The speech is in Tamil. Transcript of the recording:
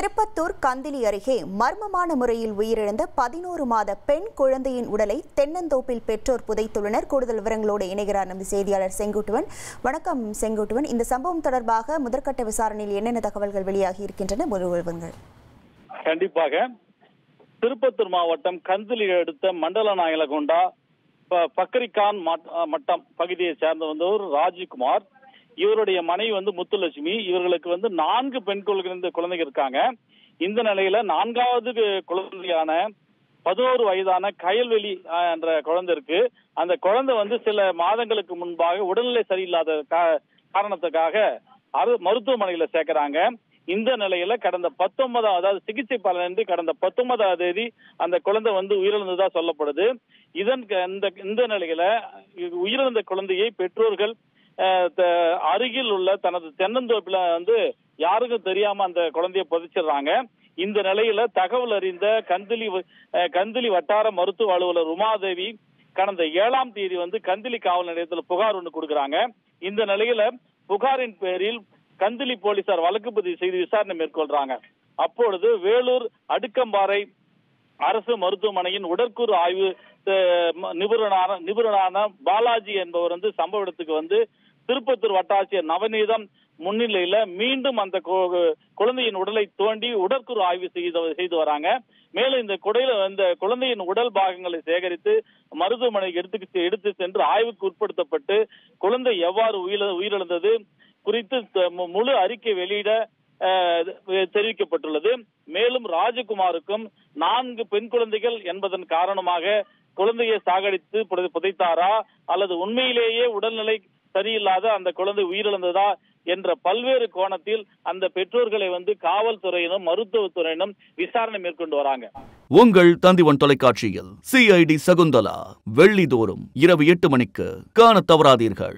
திருப்பத்தூர் கந்திலி அருகே மர்மமான முறையில் உயிரிழந்த 11 மாத பெண் குழந்தையின் உடலை தென்னந்தோப்பில் பெற்றோர் புதைத்துள்ளனர். கூடுதல் விவரங்களோடு இணைகிறார் நமது செய்தியாளர் செங்குட்டுவன். வணக்கம் செங்குட்டுவன். இந்த சம்பவம் தொடர்பாக முதற்கட்ட விசாரணையில் என்னென்ன தகவல்கள் வெளியாகி இருக்கின்றன? விவரங்கள். கண்டிப்பாக திருப்பத்தூர் மாவட்டம் கந்திலி அடுத்த மண்டல நாயலகொண்டா பக்கரிகான் மட்டம் பகுதியை சேர்ந்த வந்தவர் ராஜ்குமார். இவருடைய மனைவி முத்துலட்சுமி. இவர்களுக்கு 4 பெண் குழந்தைகள் இருக்காங்க. இந்த நிலையில 4வது குழந்தையான 11 வயதான கயல்வெளி என்ற குழந்தை இருக்கு. அந்த குழந்தை சில மாதங்களுக்கு முன்பாக உடல்நிலை சரியில்லாத காரணத்துக்காக மருத்துவமனையில சேர்க்கிறாங்க. இந்த நிலையில கடந்த 19 அதாவது சிகிச்சை பலனின்றி கடந்த 19ஆம் தேதி அந்த குழந்தை உயிரிழந்ததா சொல்லப்படுது. இந்த நிலையில உயிரிழந்த குழந்தையை பெற்றோர்கள் அருகில் உள்ள தனது தென்னந்தோப்பில யாருக்கும் தெரியாம அந்த குழந்தைய புதைச்சிடுறாங்க. இந்த நிலையில தகவல் அறிந்த கந்திலி வட்டார மருத்துவ அலுவலர் உமாதேவி கடந்த 7ஆம் தேதி கந்திலி காவல் நிலையத்தில் புகார் ஒன்று கொடுக்கறாங்க. இந்த நிலையில புகாரின் பேரில் கந்திலி போலீசார் வழக்கு பதிவு செய்து விசாரணை மேற்கொள்றாங்க. அப்பொழுது வேலூர் அடுக்கம்பாறை அரசு மருத்துவமனையின் உடற்கூறு ஆய்வு நிபுணரான பாலாஜி என்பவர் சம்பவ இடத்துக்கு திருப்பத்தூர் வட்டாட்சியர் நவநீதம் முன்னிலையில மீண்டும் அந்த குழந்தையின் உடலை தோண்டி உடற்கூறு ஆய்வு செய்து வராங்க. மேலும் இந்த குழந்தையின் உடல் பாகங்களை சேகரித்து மருத்துவமனைக்கு எடுத்து சென்று ஆய்வுக்கு உட்படுத்தப்பட்டு குழந்தை எவ்வாறு உயிரிழந்தது குறித்து முழு அறிக்கை வெளியிட தெரிவிக்கப்பட்டுள்ளது. மேலும் ராஜகுமாருக்கும் 4 பெண் குழந்தைகள் என்பதன் காரணமாக குழந்தையை சாகடித்து புதைத்தாரா அல்லது உண்மையிலேயே உடல்நிலை சரியில்லாத அந்த குழந்தை உயிரிழந்ததா என்ற பல்வேறு கோணத்தில் அந்த பெற்றோர்களை காவல்துறையினும் மருத்துவத்துறையினும் விசாரணை மேற்கொண்டு வராங்க. உங்கள் தந்திவன் தொலைக்காட்சியில் CID சகுந்தலா வெள்ளிதோறும் இரவு 8 மணிக்கு காண தவறாதீர்கள்.